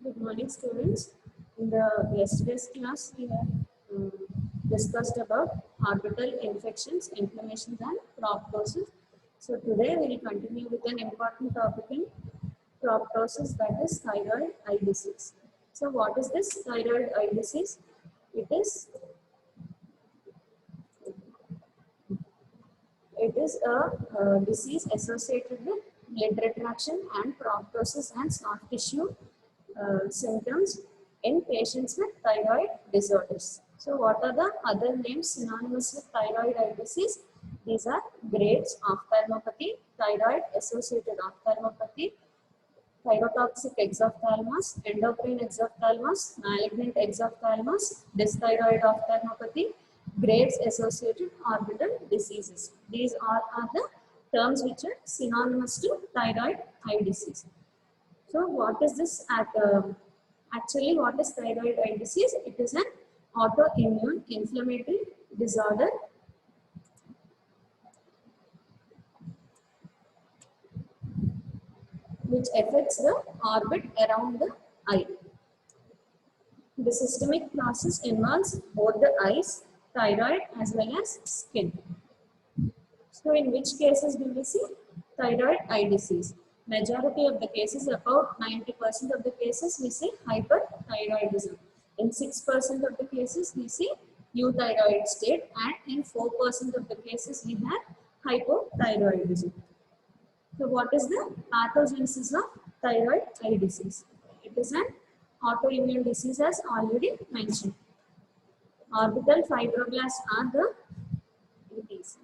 Good morning, students. In the yesterday's class, we have discussed about orbital infections, inflammations, and proptosis. So today we will continue with an important topic in proptosis, that is thyroid eye disease. So what is this thyroid eye disease? It is a disease associated with blood retraction and proptosis and soft tissue symptoms in patients with thyroid disorders. So what are the other names synonymous with thyroid eye disease? These are Graves' ophthalmopathy, thyroid associated ophthalmopathy, thyrotoxic exophthalmos, endocrine exophthalmos, malignant exophthalmos, dysthyroid ophthalmopathy, Graves' associated orbital diseases. These are the terms which are synonymous to thyroid eye disease. So what is this actually what is thyroid eye disease? It is an autoimmune inflammatory disorder which affects the orbit around the eye. The systemic process involves both the eyes, thyroid as well as skin. So in which cases do we see thyroid eye disease? Majority of the cases, about 90% of the cases, we see hyperthyroidism. In 6% of the cases, we see euthyroid state, and in 4% of the cases, we have hypothyroidism. So what is the pathogenesis of thyroid eye disease? It is an autoimmune disease as already mentioned. Orbital fibroblasts are the disease.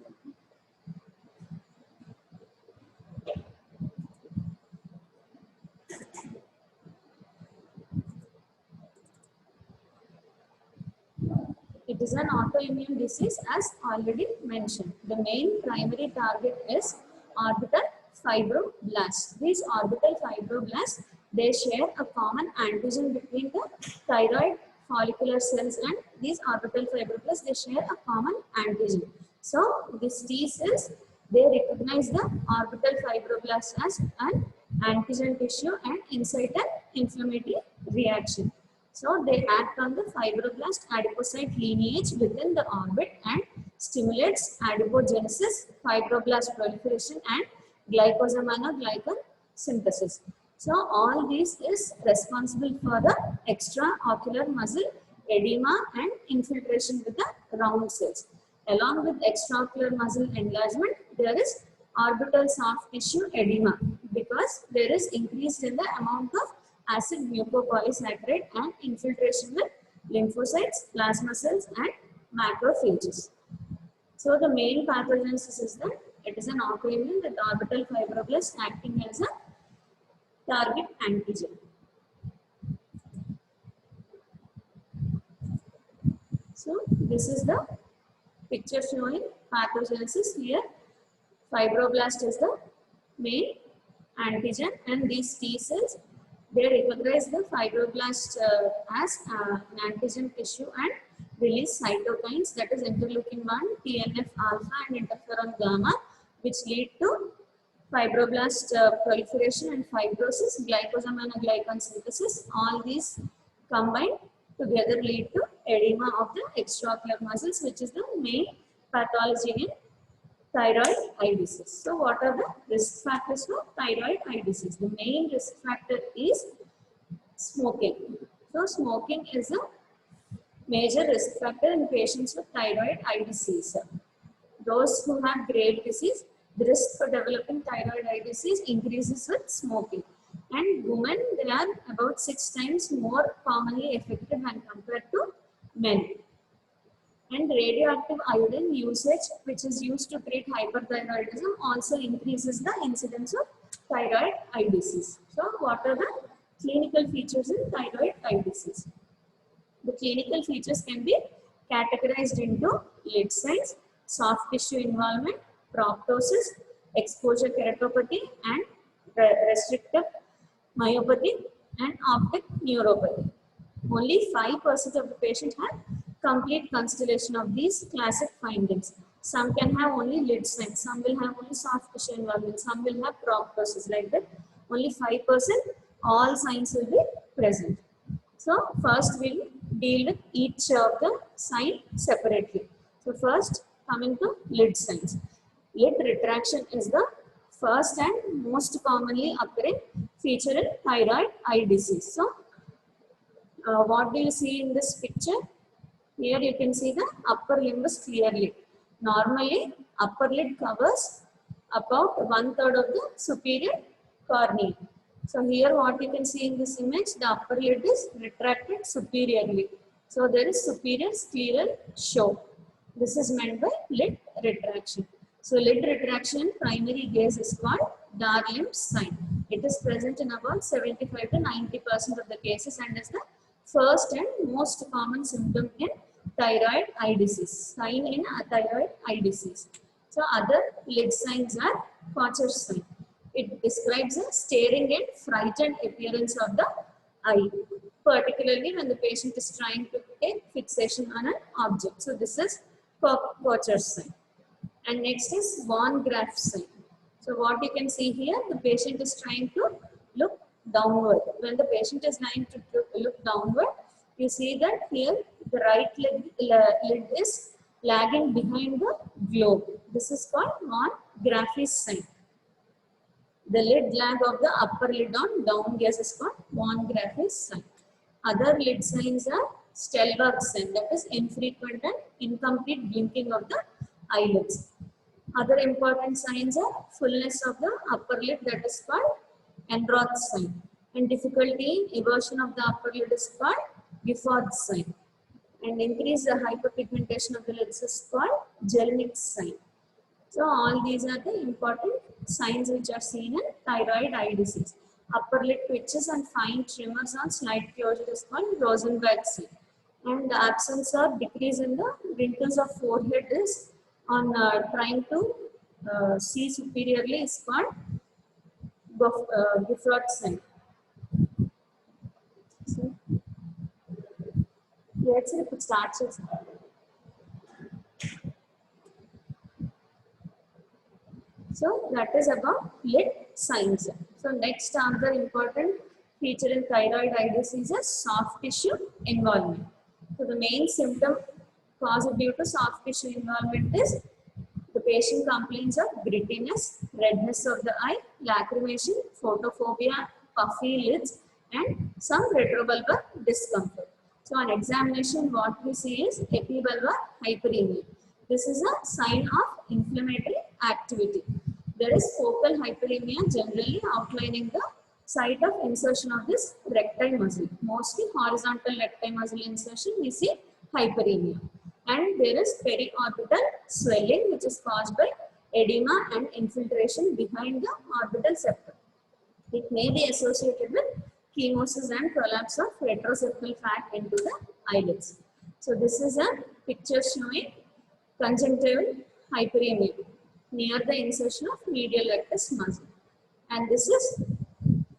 It is an autoimmune disease as already mentioned. The main primary target is orbital fibroblasts. These orbital fibroblasts, they share a common antigen between the thyroid follicular cells and these orbital fibroblasts, they share a common antigen. So these T cells, they recognize the orbital fibroblasts as an antigen tissue and incite an inflammatory reaction. So they act on the fibroblast adipocyte lineage within the orbit and stimulates adipogenesis, fibroblast proliferation and glycosaminoglycan synthesis. So all this is responsible for the extraocular muscle edema and infiltration with the round cells. Along with extraocular muscle enlargement, there is orbital soft tissue edema because there is increase in the amount of acid mucopolysaccharide and infiltration with lymphocytes, plasma cells and macrophages. So the main pathogenesis is that it is an autoimmune with orbital fibroblast acting as a target antigen. So this is the picture showing pathogenesis. Here fibroblast is the main antigen and these T cells, they recognize the fibroblast as an antigen tissue and release cytokines, that is interleukin 1, TNF alpha and interferon gamma, which lead to fibroblast proliferation and fibrosis, glycosaminoglycan synthesis. All these combined together lead to edema of the extraocular muscles, which is the main pathology in thyroid eye disease. So what are the risk factors for thyroid eye disease? The main risk factor is smoking. So smoking is a major risk factor in patients with thyroid eye disease. Those who have Graves' disease, the risk for developing thyroid eye disease increases with smoking. And women, they are about 6 times more commonly affected when compared to men. And radioactive iodine usage, which is used to treat hyperthyroidism, also increases the incidence of thyroid eye disease. So what are the clinical features in thyroid eye disease? The clinical features can be categorized into lid size, soft tissue involvement, proptosis, exposure keratopathy and restrictive myopathy and optic neuropathy. Only 5% of the patients have complete constellation of these classic findings. Some can have only lid signs, some will have only soft tissue involvement, some will have proptosis, like that. Only 5%, all signs will be present. So first we'll deal with each of the sign separately. So first coming to lid signs. Lid retraction is the first and most commonly occurring feature in thyroid eye disease. So what do you see in this picture? Here you can see the upper limbus clearly. Normally upper lid covers about 1/3 of the superior cornea. So here what you can see in this image, the upper lid is retracted superiorly. So there is superior scleral show. This is meant by lid retraction. So lid retraction in primary gaze is called Darlim's sign. It is present in about 75 to 90% of the cases and is the first and most common symptom in thyroid eye disease. Sign in thyroid eye disease. So other lid signs are Kocher's sign. It describes a staring and frightened appearance of the eye, particularly when the patient is trying to take fixation on an object. So this is Kocher's sign. And next is Von Graf sign. So what you can see here, the patient is trying to look downward. When the patient is trying to look downward, you see that here the right lid is lagging behind the globe. This is called Von Graf's sign. The lid lag of the upper lid on down gaze is called Von Graf's sign. Other lid signs are Stellberg's sign, that is infrequent and incomplete blinking of the eyelids. Other important signs are fullness of the upper lid, that is called Enroth's sign, and difficulty in eversion of the upper lid is called Gifford's sign, and increase the hyperpigmentation of the lids is called Jelinek sign. So all these are the important signs which are seen in thyroid eye disease. Upper lid twitches and fine tremors on slight closure is called Rosenberg's sign, and the absence or decrease in the wrinkles of forehead is on trying to see superiorly is called Gifford's sign. So let's start. So that is about lid signs. So next another important feature in thyroid eye disease is soft tissue involvement. So the main symptom caused due to soft tissue involvement is the patient complains of grittiness, redness of the eye, lacrimation, photophobia, puffy lids, and some retrobulbar discomfort. So on examination, what we see is epibulbar hyperemia. This is a sign of inflammatory activity. There is focal hyperemia generally outlining the site of insertion of this recti muscle. Mostly horizontal recti muscle insertion we see hyperemia. And there is periorbital swelling which is caused by edema and infiltration behind the orbital septum. It may be associated with chemosis and collapse of retroseptal fat into the eyelids. So this is a picture showing conjunctival hyperemia near the insertion of medial rectus muscle. And this is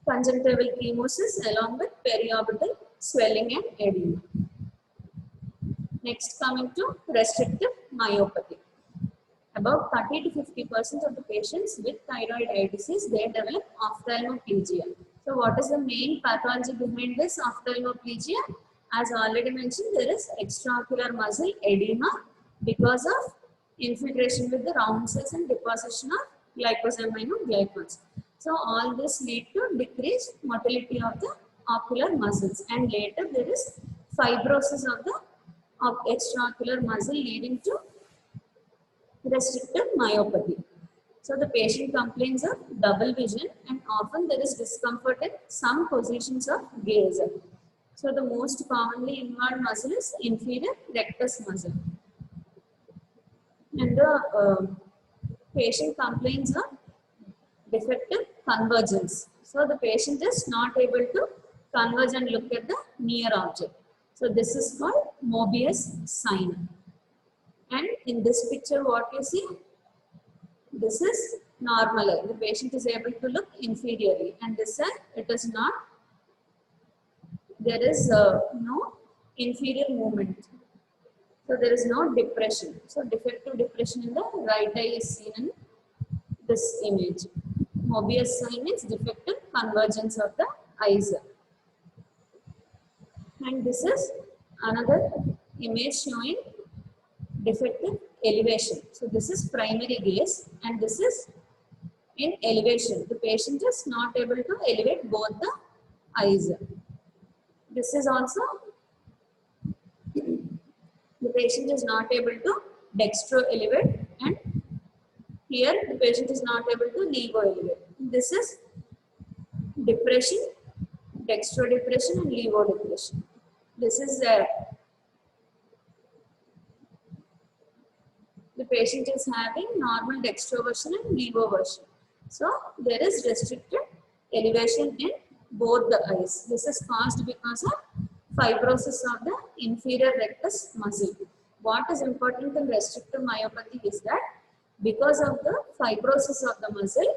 conjunctival chemosis along with periorbital swelling and edema. Next, coming to restrictive myopathy. About 30 to 50% of the patients with thyroid eye disease, they develop ophthalmoplegia. So what is the main pathology behind this ophthalmoplegia? As already mentioned, there is extraocular muscle edema because of infiltration with the round cells and deposition of glycosaminoglycans. So all this lead to decreased motility of the ocular muscles, and later there is fibrosis of the extraocular muscle leading to restrictive myopathy. So the patient complains of double vision and often there is discomfort in some positions of gaze. So the most commonly involved muscle is inferior rectus muscle. And the patient complains of defective convergence. So the patient is not able to converge and look at the near object. So this is called Mobius sign. And in this picture what you see, this is normal eye. The patient is able to look inferiorly, and this eye it is not. There is no inferior movement. So there is no depression. So defective depression in the right eye is seen in this image. Mobius sign is defective convergence of the eyes. And this is another image showing defective elevation. So this is primary gaze and this is in elevation. The patient is not able to elevate both the eyes. This is also, the patient is not able to dextro elevate, and here the patient is not able to levo elevate. This is depression, dextro depression and levo depression. This is the patient is having normal dextroversion and levoversion. So there is restricted elevation in both the eyes. This is caused because of fibrosis of the inferior rectus muscle. What is important in restrictive myopathy is that because of the fibrosis of the muscle,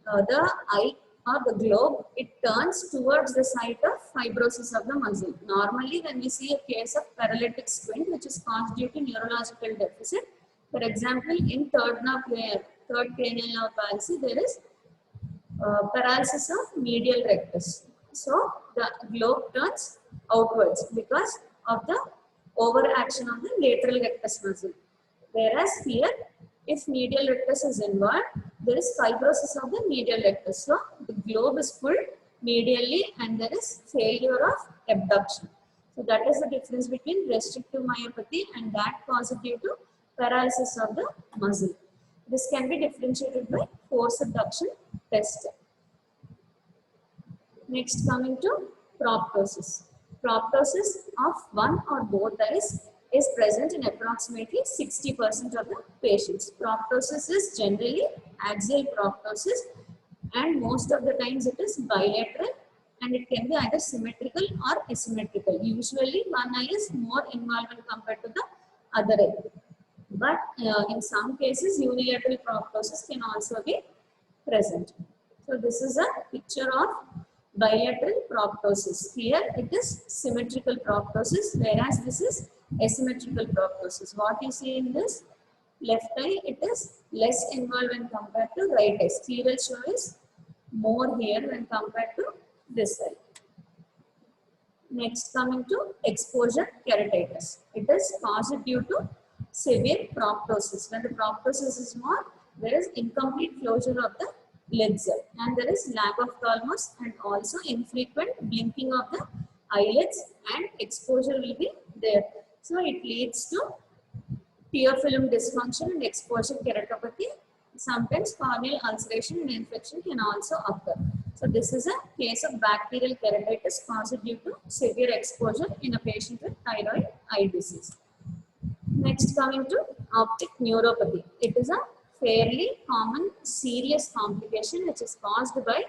the eye or the globe, it turns towards the site of fibrosis of the muscle. Normally, when we see a case of paralytic squint, which is caused due to neurological deficit, for example, in third cranial nerve palsy, there is paralysis of medial rectus. So, the globe turns outwards because of the overaction of the lateral rectus muscle. Whereas here, if medial rectus is involved, there is fibrosis of the medial rectus. So, the globe is pulled medially and there is failure of abduction. So, that is the difference between restrictive myopathy and that caused due to paralysis of the muscle. This can be differentiated by force abduction test. Next, coming to proptosis. Proptosis of one or both eyes is present in approximately 60% of the patients. Proptosis is generally axial proptosis and most of the times it is bilateral and it can be either symmetrical or asymmetrical. Usually one eye is more involved when compared to the other eye. But in some cases unilateral proptosis can also be present. So this is a picture of bilateral proptosis. Here it is symmetrical proptosis, whereas this is asymmetrical proptosis. What you see in this left eye, it is less involved when compared to right eye. Cleavage show is more here when compared to this eye. Next, coming to exposure keratitis. It is caused due to severe proptosis. When the proptosis is more, there is incomplete closure of the lids and there is lack of thalamus and also infrequent blinking of the eyelids and exposure will be there. So it leads to tear film dysfunction and exposure keratopathy. Sometimes corneal ulceration and infection can also occur. So this is a case of bacterial keratitis caused due to severe exposure in a patient with thyroid eye disease. Next, coming to optic neuropathy. It is a fairly common serious complication which is caused by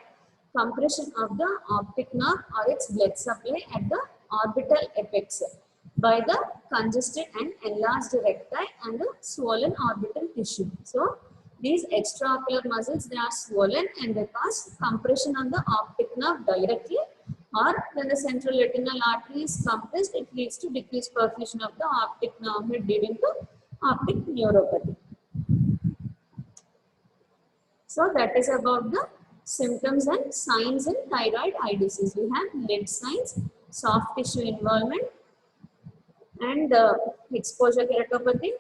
compression of the optic nerve or its blood supply at the orbital apex by the congested and enlarged recti and the swollen orbital tissue. So, these extraocular muscles, they are swollen and they cause compression on the optic nerve directly, or when the central retinal artery is compressed, it leads to decreased perfusion of the optic nerve leading to optic neuropathy. So that is about the symptoms and signs in thyroid eye disease. We have lid signs, soft tissue involvement, and exposure keratopathy,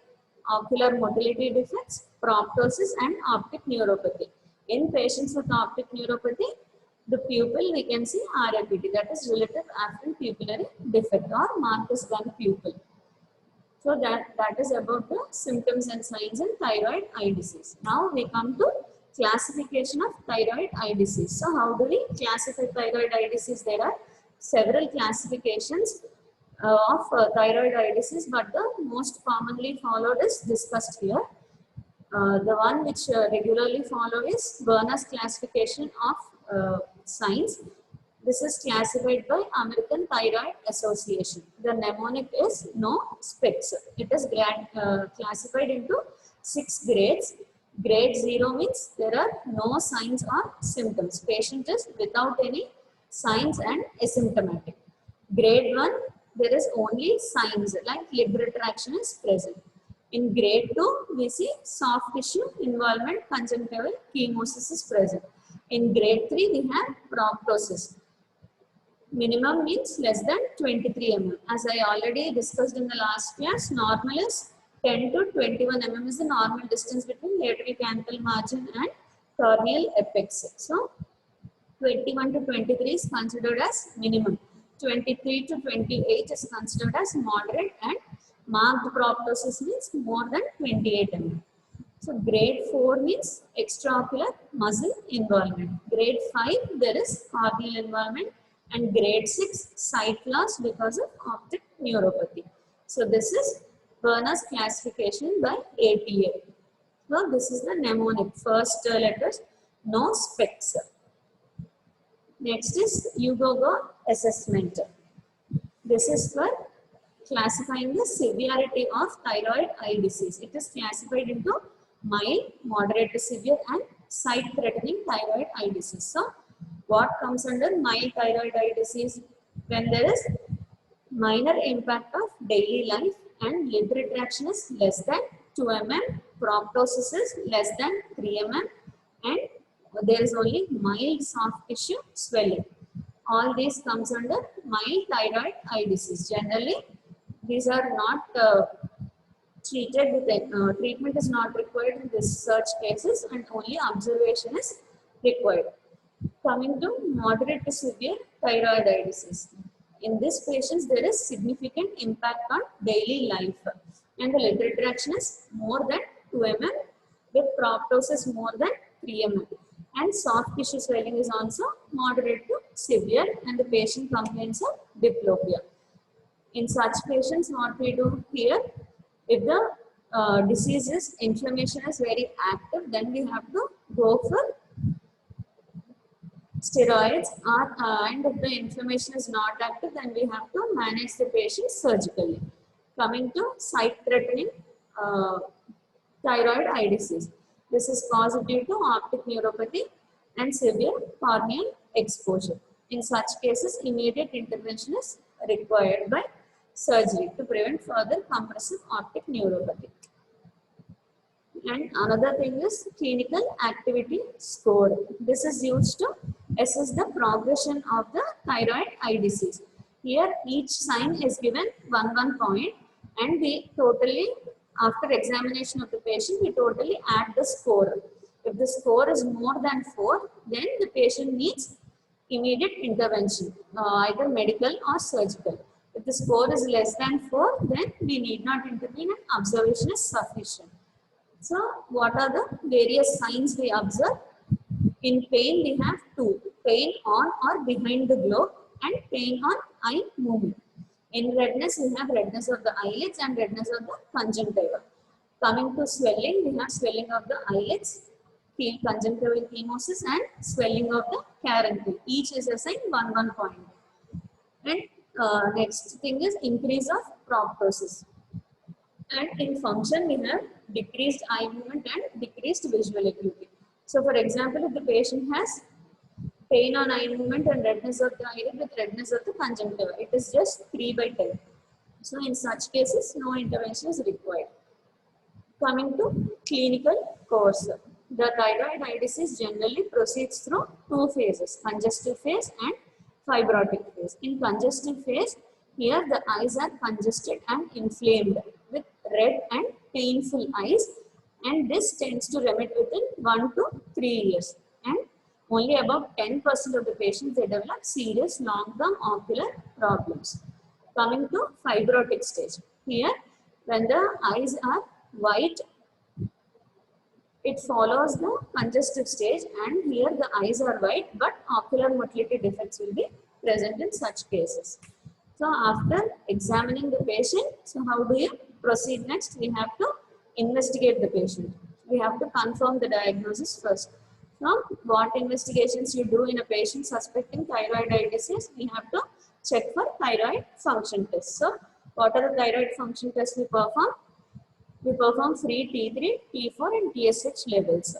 ocular motility defects, proptosis, and optic neuropathy. In patients with optic neuropathy, the pupil we can see RAPT, that is relative afferent pupillary defect or Marcus Gunn pupil. So that is about the symptoms and signs in thyroid eye disease. Now we come to classification of thyroid eye disease. So how do we classify thyroid eye disease? There are several classifications of thyroid eye disease, but the most commonly followed is discussed here. The one which regularly followed is Werner's classification of signs. This is classified by American Thyroid Association. The mnemonic is no specs. It is classified into 6 grades. Grade 0 means there are no signs or symptoms. Patient is without any signs and asymptomatic. Grade 1, there is only signs like lid retraction is present. In grade 2, we see soft tissue involvement, conjunctival chemosis is present. In grade 3, we have proptosis. Minimum means less than 23 mm. As I already discussed in the last class, normal is 10 to 21 mm is the normal distance between lateral canthal margin and corneal apex. So 21 to 23 is considered as minimum. 23 to 28 is considered as moderate, and marked proptosis means more than 28 mm. So grade 4 means extraocular muscle involvement. Grade 5 there is corneal involvement, and grade 6 sight loss because of optic neuropathy. So this is Werner's classification by ATA. So this is the mnemonic. First letters, no specs. Next is UGOGO assessment. This is for classifying the severity of thyroid eye disease. It is classified into mild, moderate to severe, and sight-threatening thyroid eye disease. So, what comes under mild thyroid eye disease? When there is minor impact of daily life and lid retraction is less than 2 mm, proptosis is less than 3 mm, and there is only mild soft tissue swelling. All these comes under mild thyroid eye disease. Generally, these are not treated with treatment is not required in this such cases, and only observation is required. Coming to moderate to severe thyroid eye disease. In this patients, there is significant impact on daily life, and the lid retraction is more than 2 mm with proptosis more than 3 mm. And soft tissue swelling is also moderate to severe, and the patient complains of diplopia. In such patients, what we do here, if the disease is, inflammation is very active, then we have to go for steroids, and if the inflammation is not active, then we have to manage the patient surgically. Coming to sight-threatening thyroid eye disease. This is caused due to optic neuropathy and severe corneal exposure. In such cases, immediate intervention is required by surgery to prevent further compressive optic neuropathy. And another thing is clinical activity score. This is used to assess the progression of the thyroid eye disease. Here each sign is given 1 point, and we totally, after examination of the patient, we totally add the score. If the score is more than 4, then the patient needs immediate intervention, either medical or surgical. If the score is less than 4, then we need not intervene and observation is sufficient. So, what are the various signs we observe? In pain, we have 2. Pain on or behind the globe, and pain on eye movement. In redness, we have redness of the eyelids and redness of the conjunctiva. Coming to swelling, we have swelling of the eyelids, conjunctival chemosis, and swelling of the caruncle. Each is assigned 1 point. And next thing is increase of proptosis. And in function, we have decreased eye movement and decreased visual acuity. So, for example, if the patient has pain on eye movement and redness of the eyelid with redness of the conjunctiva, it is just 3/10. So, in such cases, no intervention is required. Coming to clinical course, the thyroid eye disease generally proceeds through 2 phases, congestive phase and fibrotic phase. In congestive phase, here the eyes are congested and inflamed with red and painful eyes, and this tends to remit within 1 to 3 years, and only about 10% of the patients they develop serious long-term ocular problems. Coming to fibrotic stage, here when the eyes are white, it follows the congestive stage, and here the eyes are white but ocular motility defects will be present in such cases. So after examining the patient, so how do you proceed next? We have to investigate the patient. We have to confirm the diagnosis first. So what investigations you do in a patient suspecting thyroid eye disease? We have to check for thyroid function tests. So what are the thyroid function tests we perform? We perform free T3, T4 and TSH levels.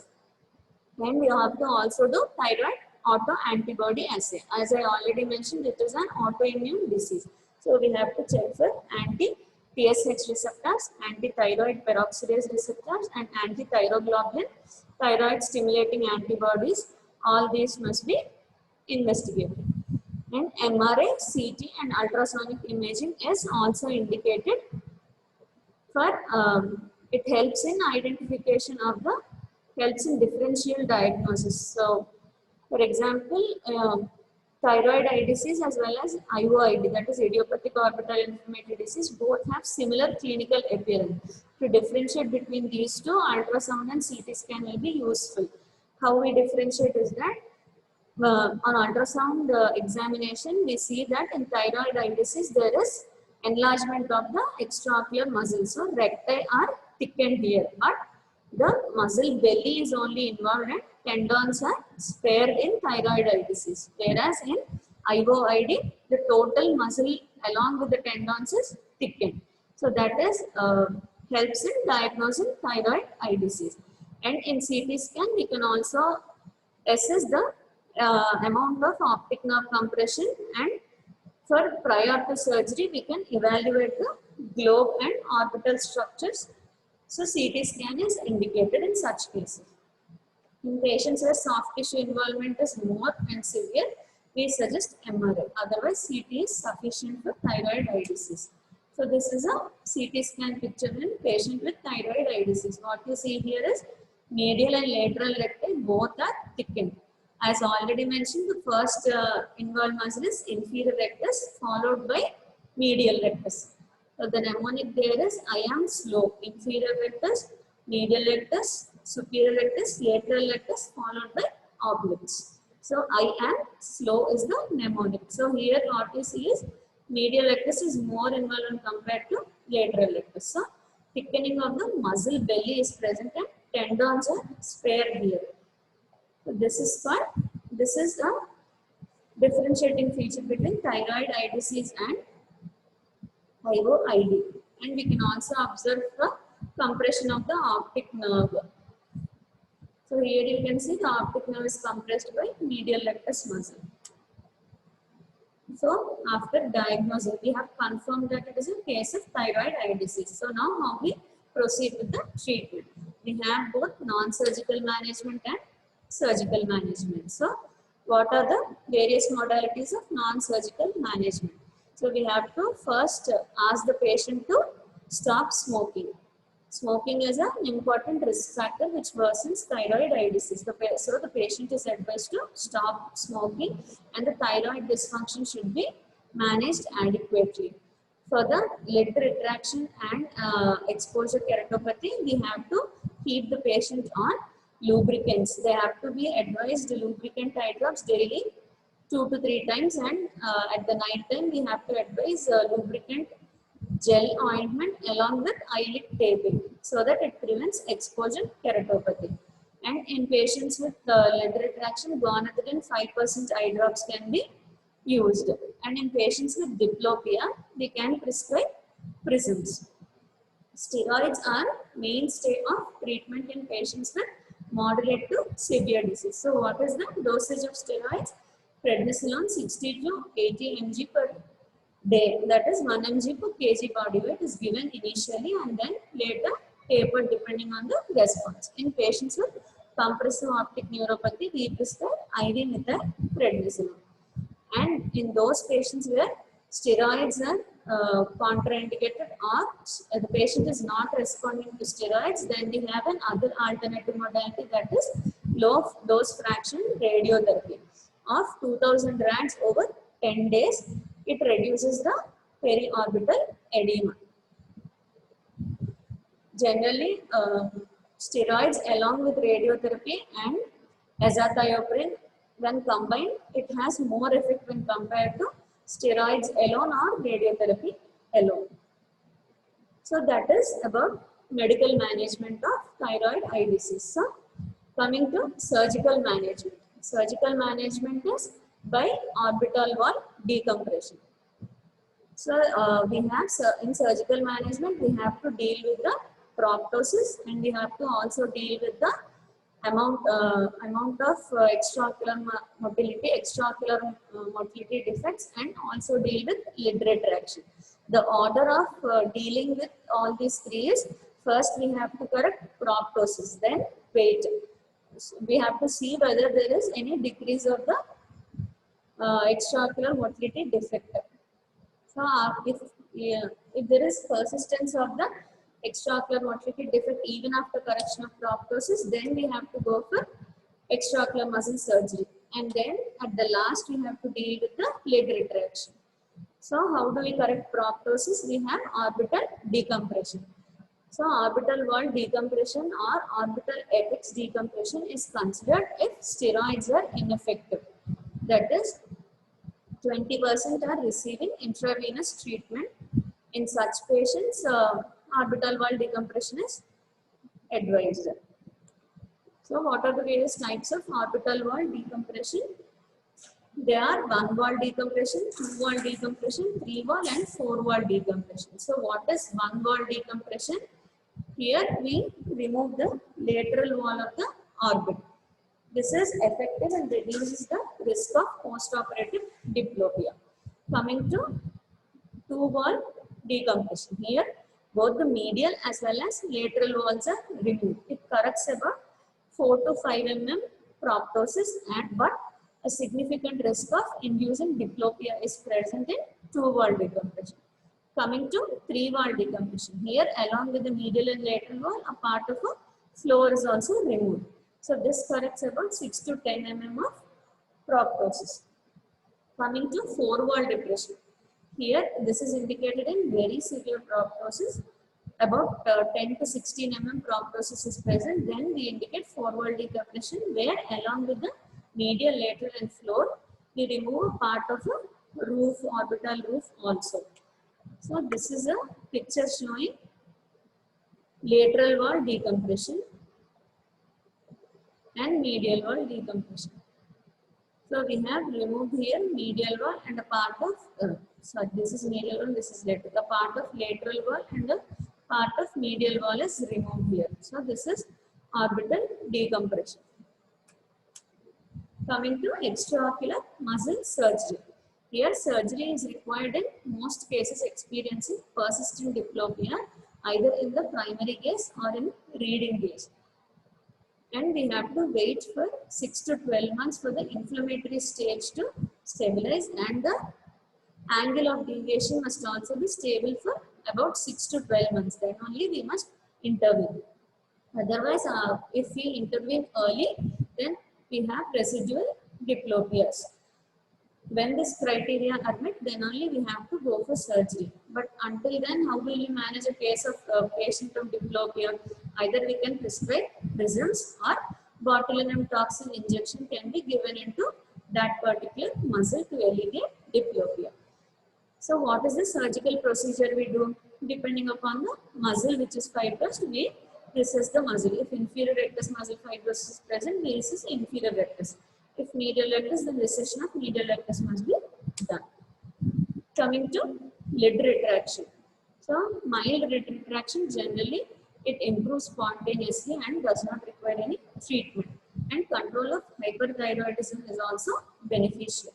And we have to also do thyroid autoantibody assay. As I already mentioned, it is an autoimmune disease. So we have to check for anti-TSH receptors, anti-thyroid peroxidase receptors, and anti-thyroglobulin, thyroid stimulating antibodies. All these must be investigated. And MRI, CT and ultrasonic imaging is also indicated for it helps in identification of the helps in differential diagnosis. So, for example, thyroid eye disease as well as IOID, that is idiopathic orbital inflammatory disease, both have similar clinical appearance. To differentiate between these two, ultrasound and CT scan will be useful. How we differentiate is that on ultrasound examination, we see that in thyroid eye disease, there is enlargement of the extraocular muscle. So, recti are thickened here, but the muscle belly is only involved and tendons are spared in thyroid eye disease. Whereas in IOID, the total muscle along with the tendons is thickened. So, that is helps in diagnosing thyroid eye disease. And in CT scan, we can also assess the amount of optic nerve compression, and for prior to surgery we can evaluate the globe and orbital structures. So CT scan is indicated in such cases. In patients where soft tissue involvement is more and severe, we suggest MRI. Otherwise CT is sufficient for thyroid eye disease. So this is a CT scan picture in patient with thyroid eye disease. What you see here is medial and lateral recti both are thickened. As already mentioned, the first involved muscle is inferior rectus followed by medial rectus. So the mnemonic there is I am slow. Inferior rectus, medial rectus, superior rectus, lateral rectus followed by obliques. So I am slow is the mnemonic. So here what you see is medial rectus is more involved compared to lateral rectus. So thickening of the muscle belly is present and tendons are spared here. So this is a differentiating feature between thyroid eye disease and IOID. And we can also observe the compression of the optic nerve. So here you can see the optic nerve is compressed by medial rectus muscle. So after diagnosis, we have confirmed that it is a case of thyroid eye disease. So now how we proceed with the treatment? We have both non-surgical management and surgical management. So what are the various modalities of non-surgical management? So we have to first ask the patient to stop smoking. Smoking is an important risk factor which worsens thyroid eye disease. So the patient is advised to stop smoking and the thyroid dysfunction should be managed adequately. For the lid retraction and exposure keratopathy, we have to keep the patient on lubricants. They have to be advised lubricant eye drops daily 2 to 3 times, and at the night time we have to advise lubricant gel ointment along with eyelid taping so that it prevents exposure keratopathy. And in patients with lid retraction, guanethidine 5% eye drops can be used. And in patients with diplopia, we can prescribe prisms. Steroids are mainstay of treatment in patients with moderate to severe disease. So what is the dosage of steroids? Prednisolone 60 to 80 mg per day, that is 1 mg per kg body weight is given initially and then later tapered depending on the response. In patients with compressive optic neuropathy, we prescribe IV methylprednisolone. And in those patients where steroids are contraindicated or the patient is not responding to steroids, then we have another alternative modality, that is low dose fraction radiotherapy of 2000 rands over 10 days. It reduces the periorbital edema. Generally, steroids along with radiotherapy and azathioprine, when combined, it has more effect when compared to steroids alone or radiotherapy alone. So that is about medical management of thyroid eye disease. So coming to surgical management. Surgical management is by orbital wall decompression. So we have in surgical management, we have to deal with the proptosis and we have to also deal with the amount of extraocular motility defects, and also deal with lid retraction. The order of dealing with all these three is, first we have to correct proptosis, then weight. So we have to see whether there is any decrease of the extraocular motility defect. So if there is persistence of the extraocular motility defect even after correction of proptosis, then we have to go for extraocular muscle surgery. And then at the last, we have to deal with the lid retraction. So how do we correct proptosis? We have orbital decompression. So orbital wall decompression or orbital apex decompression is considered if steroids are ineffective. That is, 20% are receiving intravenous treatment. In such patients, orbital wall decompression is advised. So what are the various types of orbital wall decompression? There are one wall decompression, two wall decompression, three wall and four wall decompression. So what is one wall decompression? Here we remove the lateral wall of the orbit. This is effective and reduces the risk of postoperative diplopia. Coming to two wall decompression. Here both the medial as well as lateral walls are removed. It corrects about 4 to 5 mm proptosis, but a significant risk of inducing diplopia is present in two wall decompression. Coming to three wall decompression. Here along with the medial and lateral wall, a part of a floor is also removed. So this corrects about 6 to 10 mm of proptosis. Coming to four wall depression. Here this is indicated in very severe proptosis. About 10 to 16 mm proptosis is present. Then we indicate four wall decompression, where along with the medial, lateral and floor, we remove part of a roof, orbital roof also. So this is a picture showing lateral wall decompression and medial wall decompression. So we have removed here medial wall and a part of, this is medial wall, this is lateral. The part of lateral wall and the part of medial wall is removed here. So this is orbital decompression. Coming to extraocular muscle surgery. Here surgery is required in most cases experiencing persistent diplopia, either in the primary gaze or in reading gaze. And we have to wait for 6 to 12 months for the inflammatory stage to stabilize, and the angle of deviation must also be stable for about 6 to 12 months. Then only we must intervene. Otherwise, if we intervene early, then we have residual diplopias. When this criteria are met, then only we have to go for surgery. But until then, how will you manage a case of patient of diplopia? Either we can prescribe prisms or botulinum toxin injection can be given into that particular muscle to alleviate diplopia. So what is the surgical procedure we do? Depending upon the muscle which is fibrous, we recess the muscle. If inferior rectus muscle fibrosis is present, we recess inferior rectus. If medial rectus, then recession of medial rectus must be done. Coming to lid retraction. So mild lid retraction, generally it improves spontaneously and does not require any treatment. And control of hyperthyroidism is also beneficial.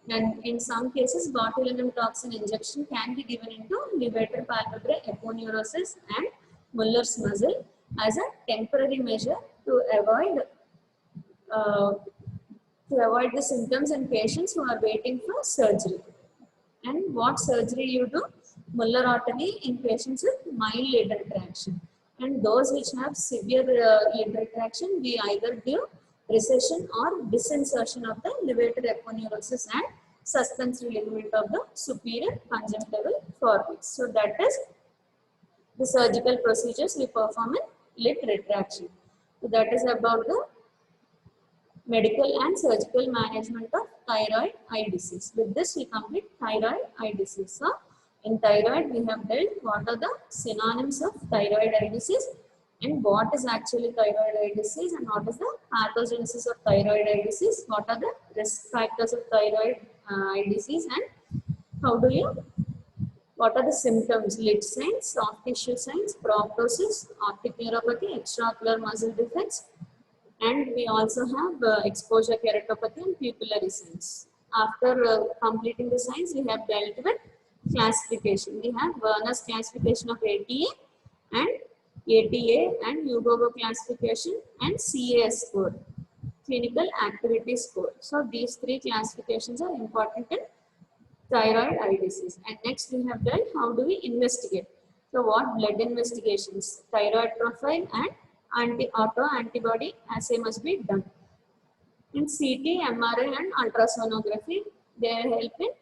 And in some cases, botulinum toxin injection can be given into levator palpebrae aponeurosis and Muller's muscle as a temporary measure to avoid the symptoms in patients who are waiting for surgery. And what surgery you do? Mullerotomy in patients with mild lid retraction. And those which have severe lid retraction, we either do recession or disinsertion of the levator aponeurosis and suspensory ligament of the superior conjunctival foramen. So that is the surgical procedures we perform in lid retraction. So that is about the medical and surgical management of thyroid eye disease. With this, we complete thyroid eye disease. So, in thyroid, we have dealt what are the synonyms of thyroid eye disease and what is actually thyroid eye disease and what is the pathogenesis of thyroid eye disease, what are the risk factors of thyroid eye disease, and what are the symptoms, lid signs, soft tissue signs, proptosis, optic neuropathy, extraocular muscle defects, and we also have exposure keratopathy and pupillary signs. After completing the signs, we have dealt with classification. We have Werner's classification of ATA and UGOGO classification and CAS score. clinical activity score. So these three classifications are important in thyroid eye disease. And next we have done how do we investigate. So what blood investigations, thyroid profile and auto-antibody assay must be done. In CT, MRI and ultrasonography, they help in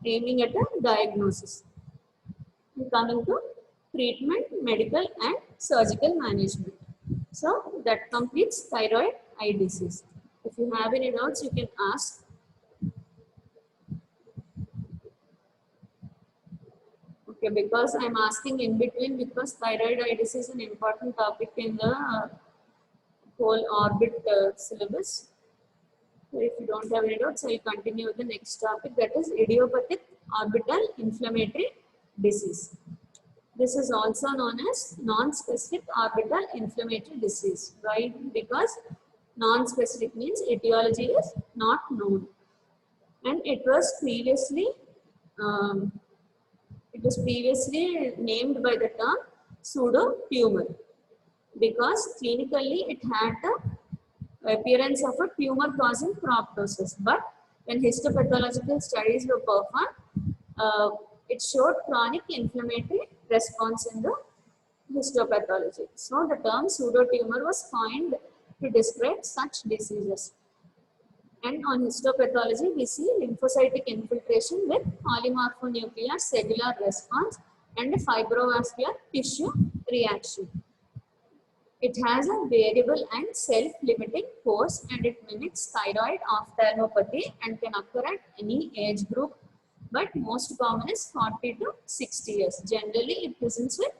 aiming at a diagnosis. And coming to treatment, medical and surgical management. So that completes thyroid eye disease. If you have any doubts, you can ask. Okay, because I'm asking in between because thyroid eye disease is an important topic in the whole orbit syllabus. So if you don't have any doubts, I'll continue with the next topic, that is idiopathic orbital inflammatory disease. This is also known as non-specific orbital inflammatory disease. Why? Because non-specific means etiology is not known. And it was previously named by the term pseudo-tumor because clinically it had the appearance of a tumor causing proptosis. But when histopathological studies were performed, it showed chronic inflammatory response in the histopathology. So the term pseudotumor was coined to describe such diseases. And on histopathology, we see lymphocytic infiltration with polymorphonuclear cellular response and a fibrovascular tissue reaction. It has a variable and self-limiting course and it mimics thyroid ophthalmopathy and can occur at any age group, but most common is 40 to 60 years. Generally, it presents with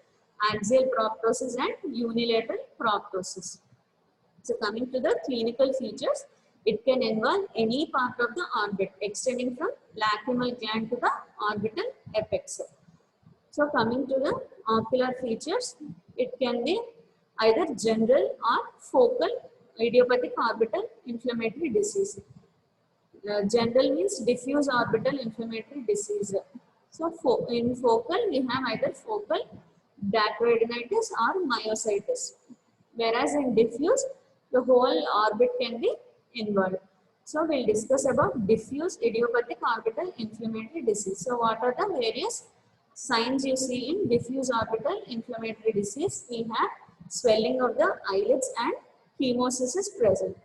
axial proptosis and unilateral proptosis. So coming to the clinical features, it can involve any part of the orbit extending from lacrimal gland to the orbital apex. So coming to the ocular features, it can be either general or focal idiopathic orbital inflammatory disease. General means diffuse orbital inflammatory disease. So in focal, we have either focal dacryoadenitis or myositis. Whereas in diffuse, the whole orbit can be involved. So we'll discuss about diffuse idiopathic orbital inflammatory disease. So what are the various signs you see in diffuse orbital inflammatory disease? We have swelling of the eyelids and chemosis is present.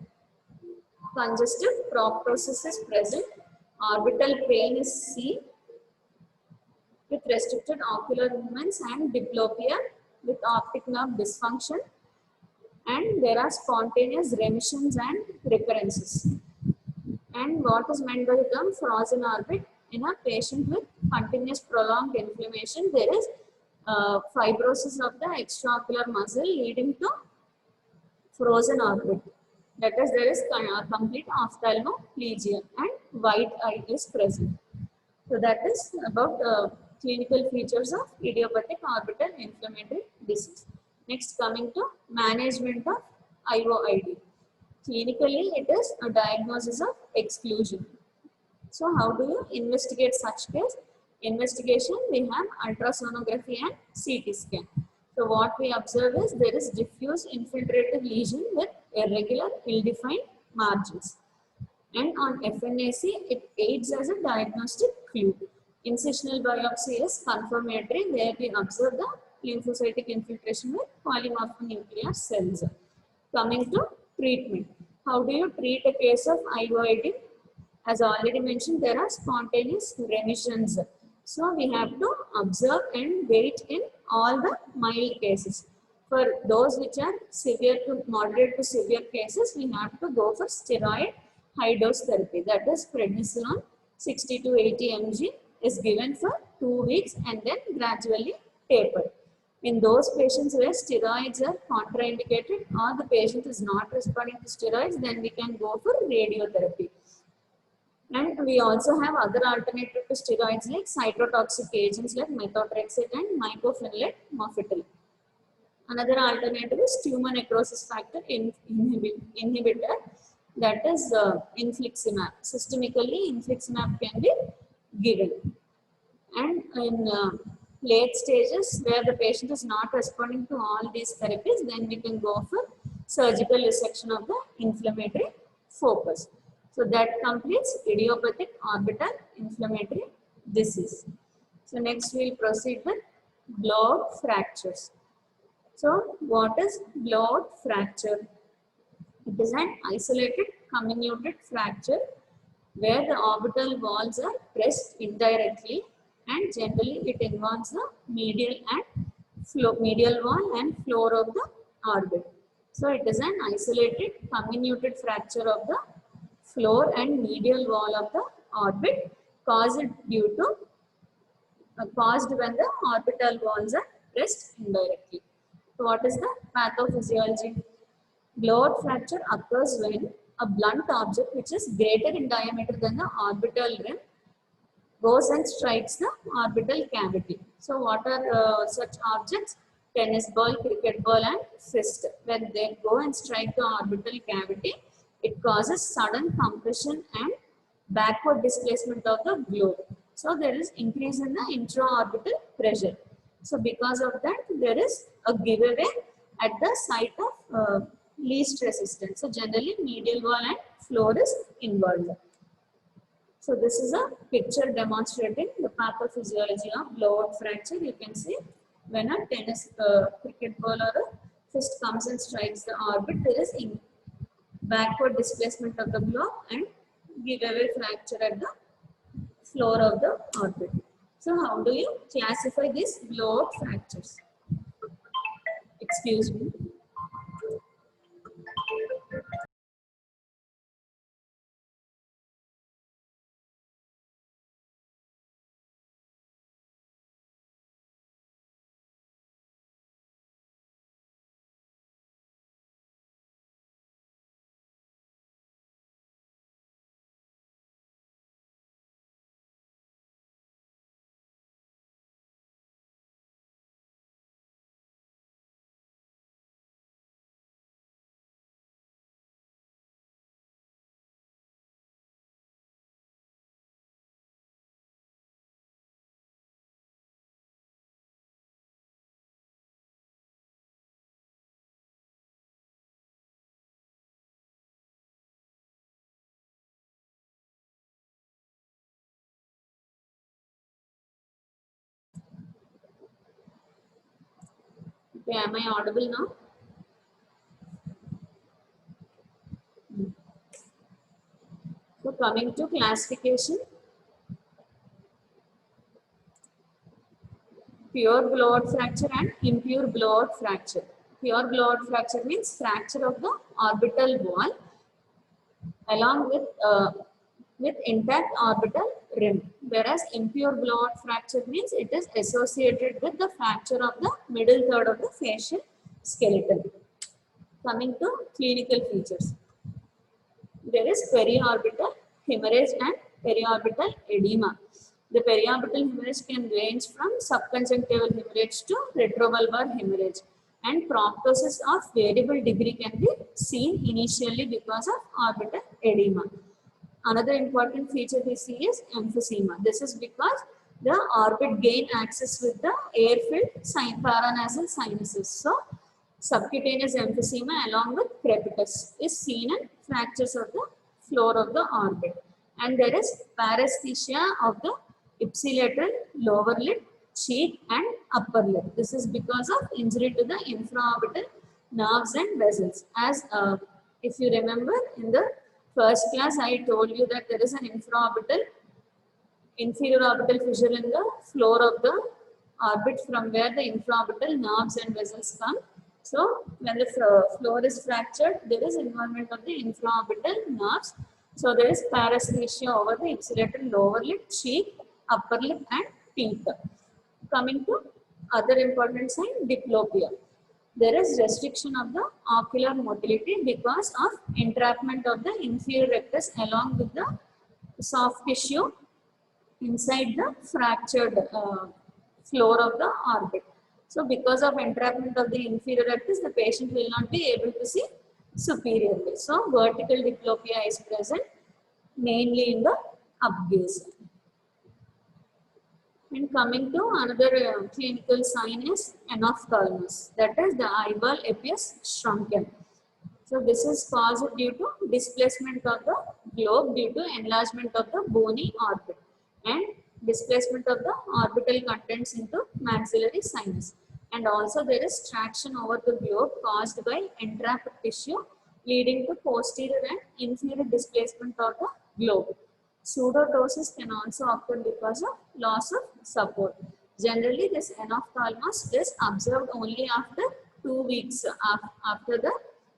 Congestive proptosis is present. Orbital pain is seen with restricted ocular movements and diplopia with optic nerve dysfunction. And there are spontaneous remissions and recurrences. And what is meant by the term frozen orbit? In a patient with continuous prolonged inflammation, there is fibrosis of the extraocular muscle leading to frozen orbit. That is, there is complete ophthalmoplegia and white eye is present. So that is about clinical features of idiopathic orbital inflammatory disease. Next, coming to management of IOID. Clinically, it is a diagnosis of exclusion. So how do you investigate such case? Investigation, we have ultrasonography and CT scan. So what we observe is there is diffuse infiltrative lesion with irregular, ill-defined margins. And on FNAC, it aids as a diagnostic clue. Incisional biopsy is confirmatory where we observe the lymphocytic infiltration with polymorphonuclear cells. Coming to treatment. How do you treat a case of IOID? As already mentioned, there are spontaneous remissions. So we have to observe and wait in all the mild cases. For those which are severe to moderate to severe cases, we have to go for steroid high dose therapy. That is prednisolone 60 to 80 mg is given for 2 weeks and then gradually tapered. In those patients where steroids are contraindicated or the patient is not responding to steroids, then we can go for radiotherapy. And we also have other alternative to steroids like cytotoxic agents like methotrexate and mycophenolate mofetil. Another alternative is tumor necrosis factor inhibitor, that is infliximab. Systemically, infliximab can be given. And in late stages where the patient is not responding to all these therapies, then we can go for surgical resection of the inflammatory focus. So that completes idiopathic orbital inflammatory disease. So next we will proceed with blowout fractures. So what is blowout fracture? It is an isolated comminuted fracture where the orbital walls are pressed indirectly, and generally it involves the medial wall and floor of the orbit. So it is an isolated comminuted fracture of the floor and medial wall of the orbit caused when the orbital walls are pressed indirectly. So what is the pathophysiology? Blowout fracture occurs when a blunt object which is greater in diameter than the orbital rim goes and strikes the orbital cavity. So what are such objects? Tennis ball, cricket ball and fist. When they go and strike the orbital cavity, it causes sudden compression and backward displacement of the globe. So there is increase in the intraorbital pressure. So because of that, there is a giveaway at the site of least resistance. So generally medial wall and floor is involved. So this is a picture demonstrating the pathophysiology of blowout fracture. You can see when a tennis cricket ball or a fist comes and strikes the orbit, there is backward displacement of the globe and giveaway fracture at the floor of the orbit. So how do you classify these blowout fractures? Excuse me. Okay, am I audible now? So coming to classification, pure blowout fracture and impure blowout fracture. Pure blowout fracture means fracture of the orbital wall along with intact orbital rim, whereas impure blowout fracture means it is associated with the fracture of the middle third of the facial skeleton. Coming to clinical features, there is periorbital hemorrhage and periorbital edema. The periorbital hemorrhage can range from subconjunctival hemorrhage to retrobulbar hemorrhage, and proptosis of variable degree can be seen initially because of orbital edema. Another important feature we see is emphysema. This is because the orbit gain access with the air-filled paranasal sinuses. So, subcutaneous emphysema along with crepitus is seen in fractures of the floor of the orbit. And there is paresthesia of the ipsilateral lower lip, cheek and upper lip. This is because of injury to the infraorbital nerves and vessels. As if you remember in the first class, I told you that there is an inferior orbital fissure in the floor of the orbit from where the infraorbital nerves and vessels come. So when the floor is fractured, there is involvement of the infraorbital nerves. So there is paresthesia over the ipsilateral lower lip, cheek, upper lip and teeth. Coming to other important sign, diplopia. There is restriction of the ocular motility because of entrapment of the inferior rectus along with the soft tissue inside the fractured floor of the orbit. So because of entrapment of the inferior rectus, the patient will not be able to see superiorly. So vertical diplopia is present mainly in the upgaze. And coming to another clinical sign is enophthalmos, that is the eyeball appears shrunken. So this is caused due to displacement of the globe due to enlargement of the bony orbit and displacement of the orbital contents into maxillary sinus. And also there is traction over the globe caused by entrapped tissue leading to posterior and inferior displacement of the globe. Pseudotosis can also occur because of loss of support. Generally, this enophthalmos is observed only after 2 weeks after the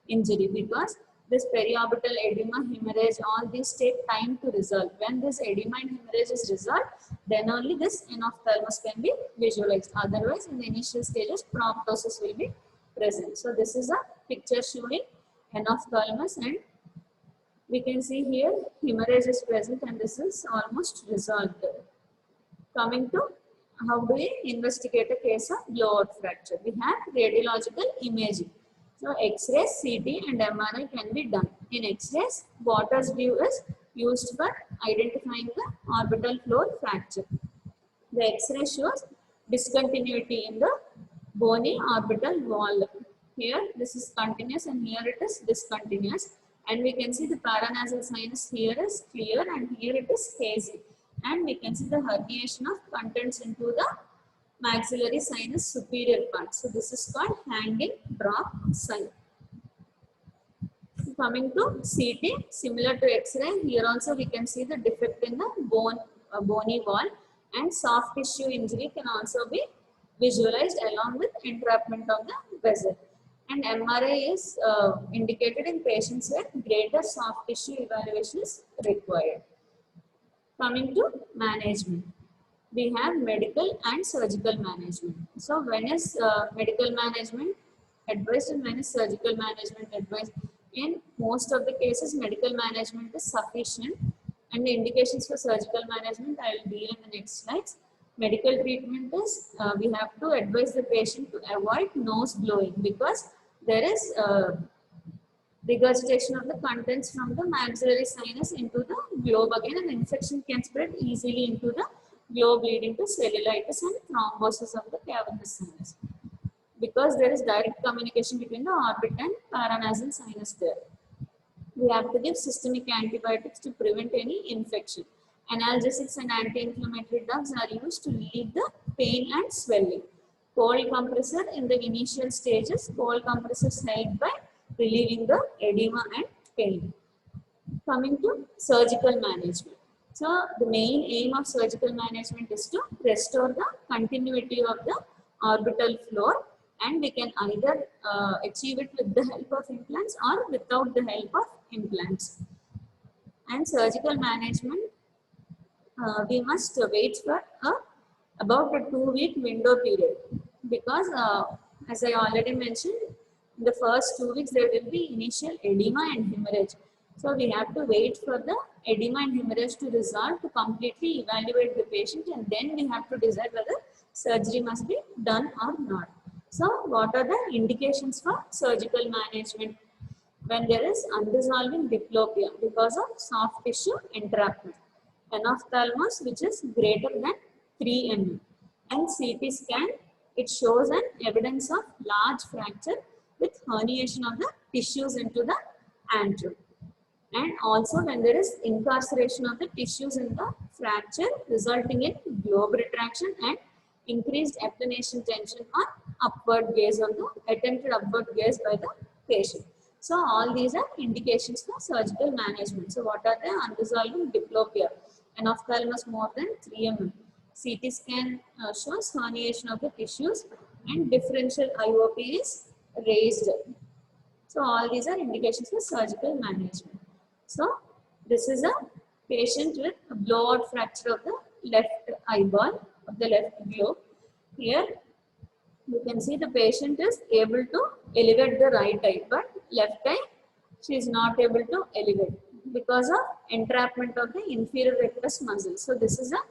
injury, because this periorbital edema, hemorrhage, all these take time to resolve. When this edema and hemorrhage is resolved, then only this enophthalmos can be visualized. Otherwise, in the initial stages, proptosis will be present. So this is a picture showing enophthalmos, and we can see here hemorrhage is present and this is almost resolved. Coming to how do we investigate a case of blowout fracture? We have radiological imaging. So X-rays, CT and MRI can be done. In X-rays, Waters view is used for identifying the orbital floor fracture. The X-ray shows discontinuity in the bony orbital wall. Here this is continuous and here it is discontinuous. And we can see the paranasal sinus here is clear and here it is hazy. And we can see the herniation of contents into the maxillary sinus superior part. So this is called hanging drop sign. Coming to CT, similar to X-ray, here also we can see the defect in the bony wall, and soft tissue injury can also be visualized along with entrapment of the vessel. And MRI is indicated in patients where greater soft tissue evaluation is required. Coming to management, we have medical and surgical management. So when is medical management advised and when is surgical management advised? In most of the cases, medical management is sufficient, and the indications for surgical management I will deal in the next slides. Medical treatment is we have to advise the patient to avoid nose blowing, because there is regurgitation of the contents from the maxillary sinus into the globe again, and infection can spread easily into the globe, leading to cellulitis and thrombosis of the cavernous sinus, because there is direct communication between the orbit and paranasal sinus there. We have to give systemic antibiotics to prevent any infection. Analgesics and anti-inflammatory drugs are used to relieve the pain and swelling. Cold compressor in the initial stages, cold compressors help by relieving the edema and pain. Coming to surgical management. So the main aim of surgical management is to restore the continuity of the orbital floor, and we can either achieve it with the help of implants or without the help of implants. And surgical management, we must wait for about a 2-week window period, because as I already mentioned, in the first 2 weeks there will be initial edema and hemorrhage. So we have to wait for the edema and hemorrhage to resolve to completely evaluate the patient, and then we have to decide whether surgery must be done or not. So what are the indications for surgical management? When there is undissolving diplopia because of soft tissue entrapment, enophthalmos which is greater than 3 mm, and CT scan, it shows an evidence of large fracture with herniation of the tissues into the antrum. And also when there is incarceration of the tissues in the fracture resulting in globe retraction and increased applanation tension on upward gaze of the attempted upward gaze by the patient. So all these are indications for surgical management. So what are the undissolving diplopia? Enophthalmos more than 3 mm. CT scan shows herniation of the tissues, and differential IOP is raised. So all these are indications for surgical management. So this is a patient with a blowout fracture of the left eyeball of the left globe. Here you can see the patient is able to elevate the right eye, but left eye she is not able to elevate because of entrapment of the inferior rectus muscle. So this is a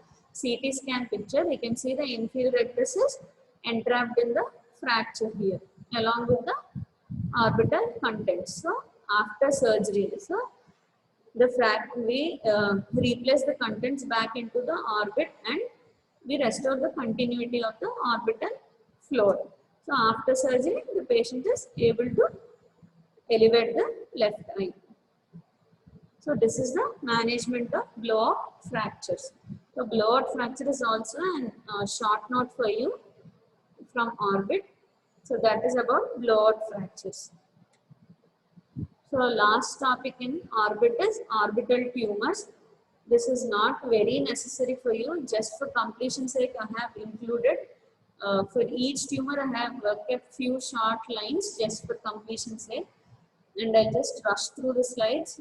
CT scan picture. We can see the inferior rectus is entrapped in the fracture here along with the orbital contents. So after surgery, so the we replace the contents back into the orbit and we restore the continuity of the orbital floor. So after surgery, the patient is able to elevate the left eye. So this is the management of blowout fractures. So blowout fracture is also a short note for you from orbit. So that is about blowout fractures. So last topic in orbit is orbital tumors. This is not very necessary for you. Just for completion sake, I have included. For each tumor, I have kept few short lines just for completion sake. And I'll just rush through the slides.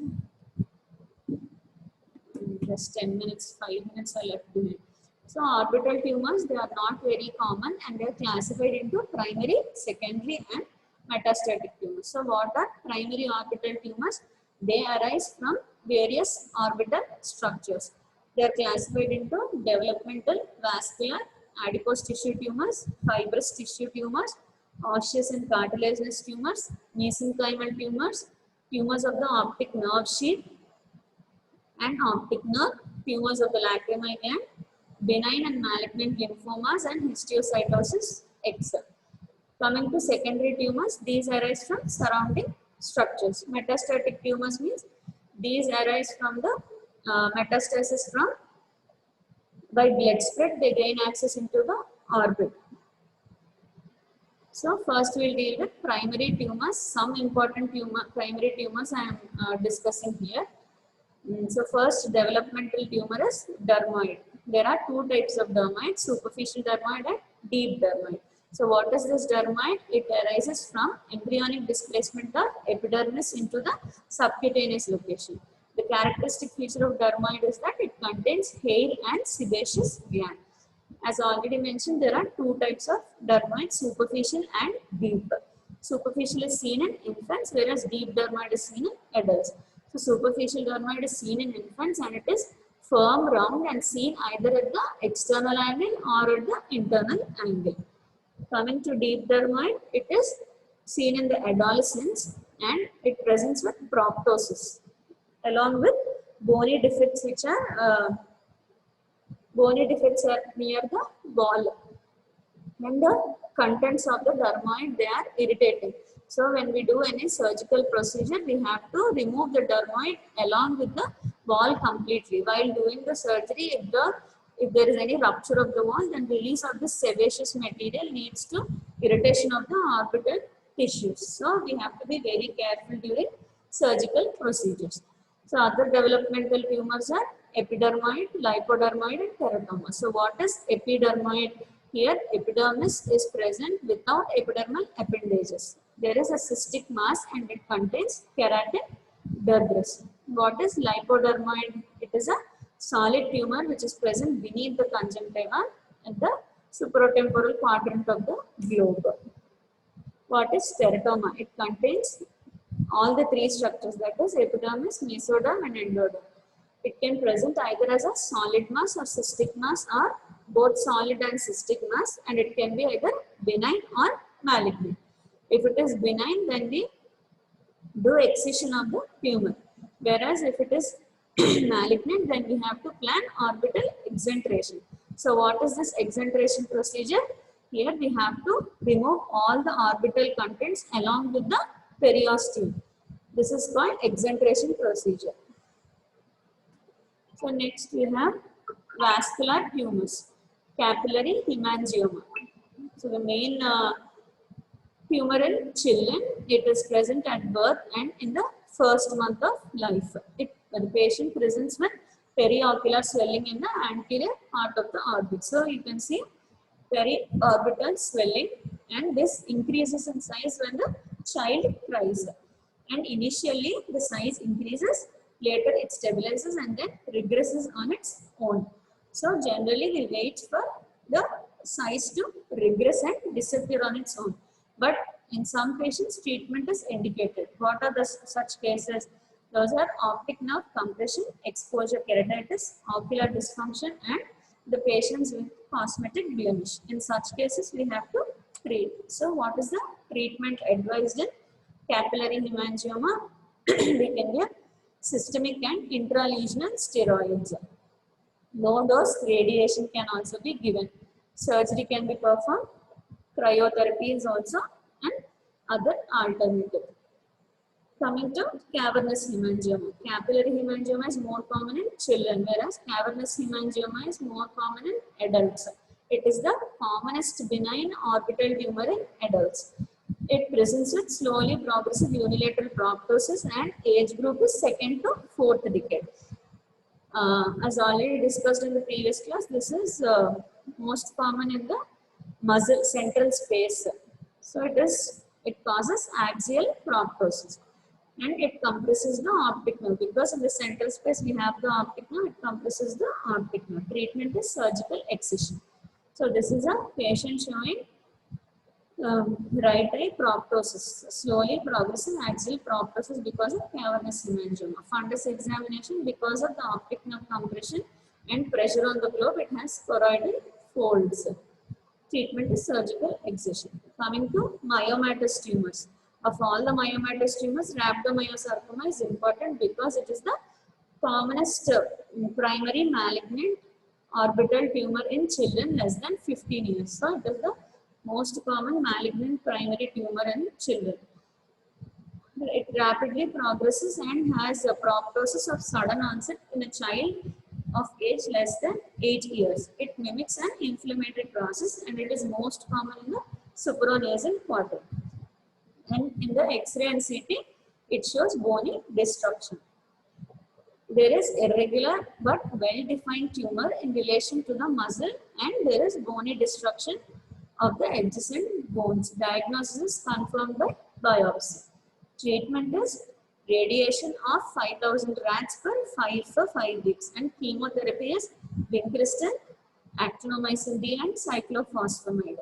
Just 10 minutes, 5 minutes are left behind. So orbital tumors, they are not very common and they are classified into primary, secondary and metastatic tumors. So what are primary orbital tumors? They arise from various orbital structures. They are classified into developmental, vascular, adipose tissue tumors, fibrous tissue tumors, osseous and cartilaginous tumors, mesenchymal tumors, tumors of the optic nerve sheath, and optic nerve, tumors of the lacrimal gland, benign and malignant lymphomas, and histiocytosis, etc. Coming to secondary tumors, these arise from surrounding structures. Metastatic tumors means these arise from the metastasis from by blood spread, they gain access into the orbit. So first we'll deal with primary tumors. Some important primary tumors I am discussing here. So first developmental tumor is dermoid. There are two types of dermoid, superficial dermoid and deep dermoid. So what is this dermoid? It arises from embryonic displacement of epidermis into the subcutaneous location. The characteristic feature of dermoid is that it contains hair and sebaceous gland. As already mentioned, there are two types of dermoid, superficial and deep. Superficial is seen in infants, whereas deep dermoid is seen in adults. So superficial dermoid is seen in infants and it is firm, round and seen either at the external angle or at the internal angle. Coming to deep dermoid, it is seen in the adolescents and it presents with proptosis along with bony defects which are near the wall. And the contents of the dermoid, they are irritating. So when we do any surgical procedure, we have to remove the dermoid along with the wall completely. While doing the surgery, if there is any rupture of the wall, then release of the sebaceous material leads to irritation of the orbital tissues. So we have to be very careful during surgical procedures. So other developmental tumors are epidermoid, lipodermoid and teratoma. So what is epidermoid? Here epidermis is present without epidermal appendages. There is a cystic mass and it contains keratin debris. What is lipodermoid? It is a solid tumor which is present beneath the conjunctiva and the supratemporal quadrant of the globe. What is teratoma? It contains all the three structures, that is epidermis, mesoderm and endoderm. It can present either as a solid mass or cystic mass or both solid and cystic mass, and it can be either benign or malignant. If it is benign, then we do excision of the tumor. Whereas if it is malignant, then we have to plan orbital exentration. So what is this exentration procedure? Here we have to remove all the orbital contents along with the periosteum. This is called exentration procedure. So next we have vascular tumors, capillary hemangioma. So the main tumor in children, it is present at birth and in the first month of life. The patient presents with periocular swelling in the anterior part of the orbit. So you can see periorbital swelling, and this increases in size when the child cries. And initially the size increases, later it stabilizes and then regresses on its own. So generally we wait for the size to regress and disappear on its own. But in some patients treatment is indicated. What are the such cases? Those are optic nerve compression, exposure keratitis, ocular dysfunction and the patients with cosmetic blemish. In such cases we have to treat. So what is the treatment advised in capillary hemangioma? We can give systemic and intralesional steroids. Low dose radiation can also be given. Surgery can be performed. Cryotherapy is also an other alternative. Coming to cavernous hemangioma. Capillary hemangioma is more common in children, whereas cavernous hemangioma is more common in adults. It is the commonest benign orbital tumor in adults. It presents with slowly progressive unilateral proptosis and age group is 2nd to 4th decade. As already discussed in the previous class, this is most common in the muscle central space. So it causes axial proptosis and it compresses the optic nerve, because in the central space we have the optic nerve, it compresses the optic nerve. Treatment is surgical excision. So this is a patient showing right eye proptosis, slowly progressive axial proptosis because of cavernous hemangioma. Fundus examination, because of the optic nerve compression and pressure on the globe, it has choroidal folds. Treatment is surgical excision. Coming to myomatous tumors. Of all the myomatous tumors, rhabdomyosarcoma is important because it is the commonest primary malignant orbital tumor in children less than 15 years. So it is the most common malignant primary tumor in children. It rapidly progresses and has a proptosis of sudden onset in a child of age less than 8 years. It mimics an inflammatory process and it is most common in the supranasal quadrant. And in the X-ray and CT, it shows bony destruction. There is irregular but well-defined tumor in relation to the muscle and there is bony destruction of the adjacent bones. Diagnosis is confirmed by biopsy. Treatment is radiation of 5,000 rats for 5 weeks and chemotherapy is vincristine, actinomycin D and cyclophosphamide.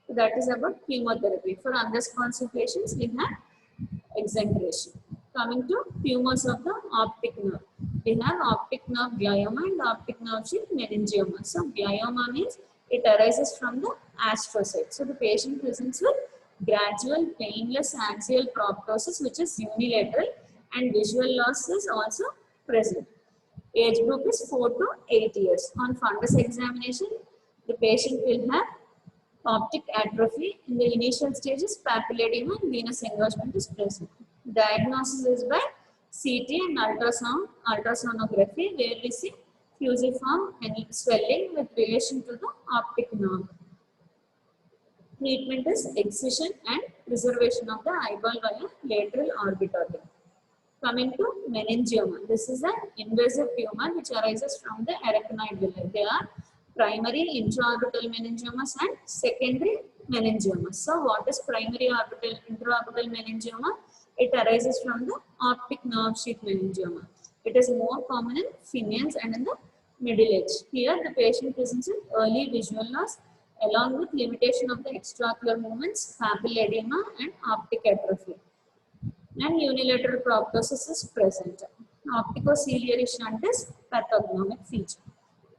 So that is about chemotherapy. For unresponsive patients, we have exenteration. Coming to tumors of the optic nerve. We have optic nerve glioma and optic nerve sheath meningioma. So glioma means it arises from the astrocyte. So the patient presents with gradual painless axial proptosis which is unilateral and visual loss is also present. Age group is 4 to 8 years. On fundus examination, the patient will have optic atrophy. In the initial stages, papilledema and venous engorgement is present. Diagnosis is by CT and ultrasonography, where we see fusiform and swelling with relation to the optic nerve. Treatment is excision and preservation of the eyeball via lateral orbitotomy. Coming to meningioma, this is an invasive tumor which arises from the arachnoid villi. They are primary intraorbital meningiomas and secondary meningiomas. So what is primary intraorbital meningioma? It arises from the optic nerve sheath meningioma. It is more common in females and in the middle age. Here the patient presents with early visual loss along with limitation of the extraocular movements, papilledema and optic atrophy. And unilateral proptosis is present. Opticociliary shunt is pathognomic feature.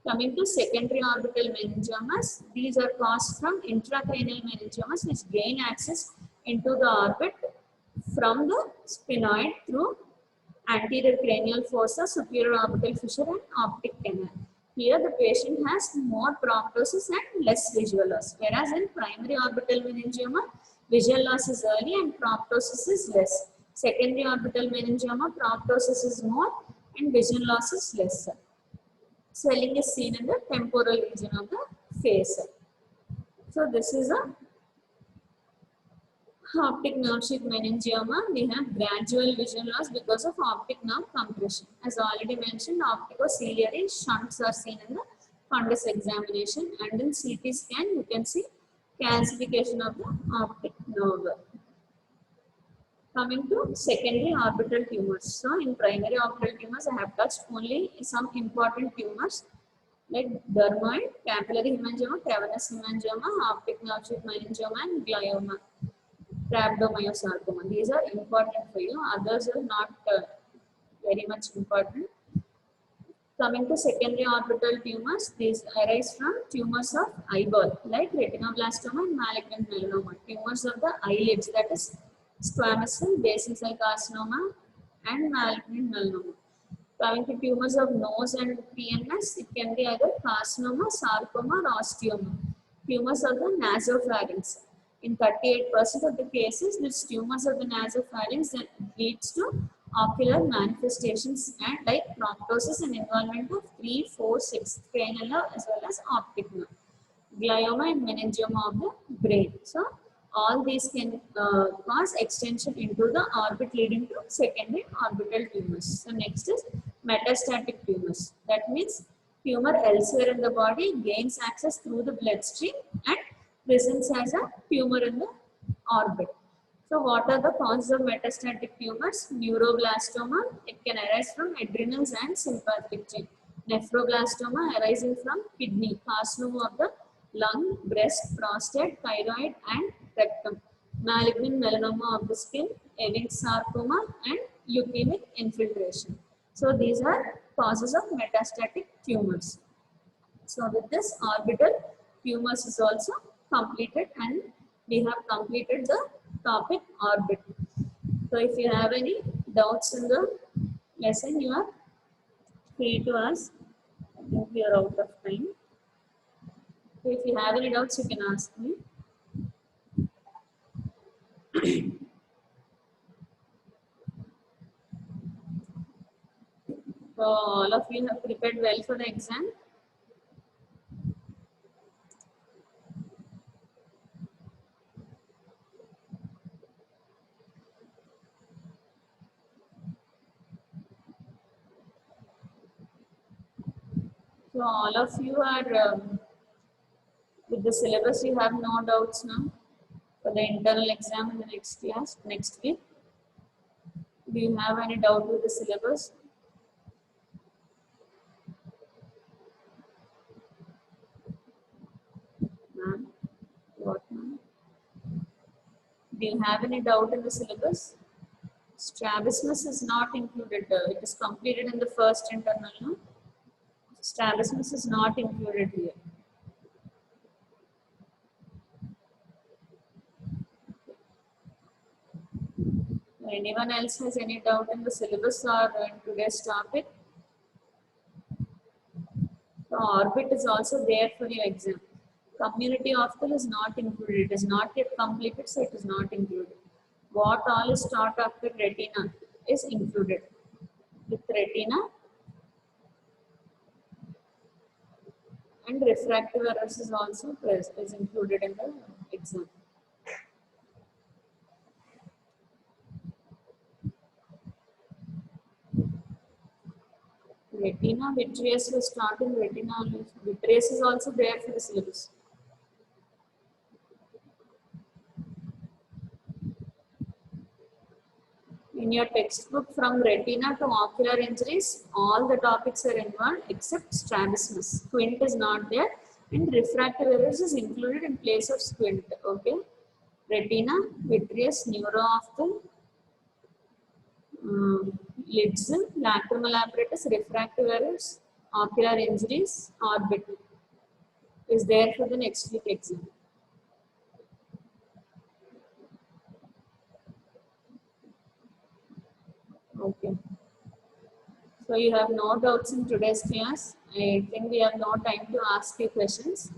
Coming to secondary orbital meningiomas, these are caused from intracranial meningiomas which gain access into the orbit from the sphenoid through anterior cranial fossa, superior orbital fissure and optic canal. Here the patient has more proptosis and less visual loss, whereas in primary orbital meningioma, visual loss is early and proptosis is less. Secondary orbital meningioma, proptosis is more and vision loss is less. Swelling is seen in the temporal region of the face. So this is a optic nerve sheath meningioma. We have gradual vision loss because of optic nerve compression. As already mentioned, opticociliary shunts are seen in the fundus examination and in CT scan you can see calcification of the optic nerve. Coming to secondary orbital tumors. So in primary orbital tumors, I have touched only some important tumors like dermoid, capillary hemangioma, cavernous hemangioma, optic nerve sheath meningioma and glioma, rhabdomyosarcoma. These are important for you. Others are not very much important. Coming to secondary orbital tumors, these arise from tumors of eyeball like retinoblastoma and malignant melanoma. Tumors of the eyelids, that is squamous cell, basal cell carcinoma and malignant melanoma. Coming to tumors of nose and PNS, it can be either carcinoma, sarcoma or osteoma. Tumors of the nasopharynx. In 38% of the cases, these tumors of the nasopharynx that leads to ocular manifestations and like proptosis and involvement of 3, 4, 6 cranial nerve as well as optic nerve, glioma and meningioma of the brain. So all these can cause extension into the orbit leading to secondary orbital tumors. So next is metastatic tumors. That means tumor elsewhere in the body gains access through the bloodstream and presents as a tumor in the orbit. So what are the causes of metastatic tumors? Neuroblastoma, it can arise from adrenals and sympathetic chain. Nephroblastoma arising from kidney, carcinoma of the lung, breast, prostate, thyroid and rectum. Malignant melanoma of the skin, Ewing sarcoma and leukemic infiltration. So these are causes of metastatic tumors. So with this, orbital tumors is also completed and we have completed the topic orbit. So if you have any doubts in the lesson, you are free to ask. I think we are out of time. So if you have any doubts, you can ask me. So all of you have prepared well for the exam. So all of you are with the syllabus. You have no doubts now for the internal exam in the next class, next week. Do you have any doubt with the syllabus? Ma'am, what ma'am? Do you have any doubt in the syllabus? Strabismus is not included. It is completed in the first internal. No? Strabismus is not included here. Anyone else has any doubt in the syllabus or in today's topic? The orbit is also there for your exam. Community ophthalmology is not included. It is not yet completed, so it is not included. What all is taught after retina is included. With retina and refractive errors is also is included in the exam. Retina, vitreous was taught in retina. Vitreous is also there for the syllabus. In your textbook from retina to ocular injuries, all the topics are involved except strabismus. Squint is not there and refractive errors is included in place of squint. Okay. Retina, vitreous, neuro-ophthalm, lids, lacrimal apparatus, refractive errors, ocular injuries, orbit is there for the next week exam. Okay. So you have no doubts in today's class. I think we have no time to ask you questions.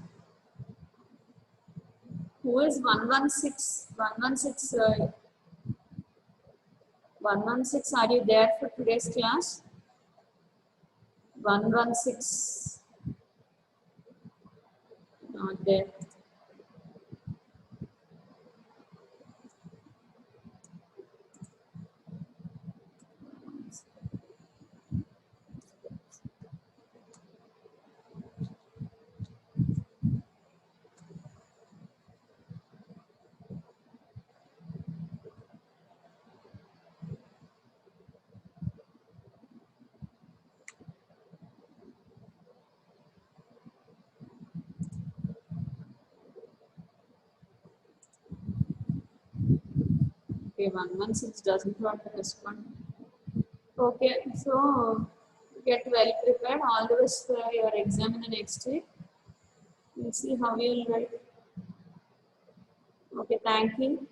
Who is 116? 116, 116, are you there for today's class? 116, not there. Okay, 116 doesn't want to respond. Okay, so get well prepared. All the best for your exam in the next week. We'll see how you will write. Okay, thank you.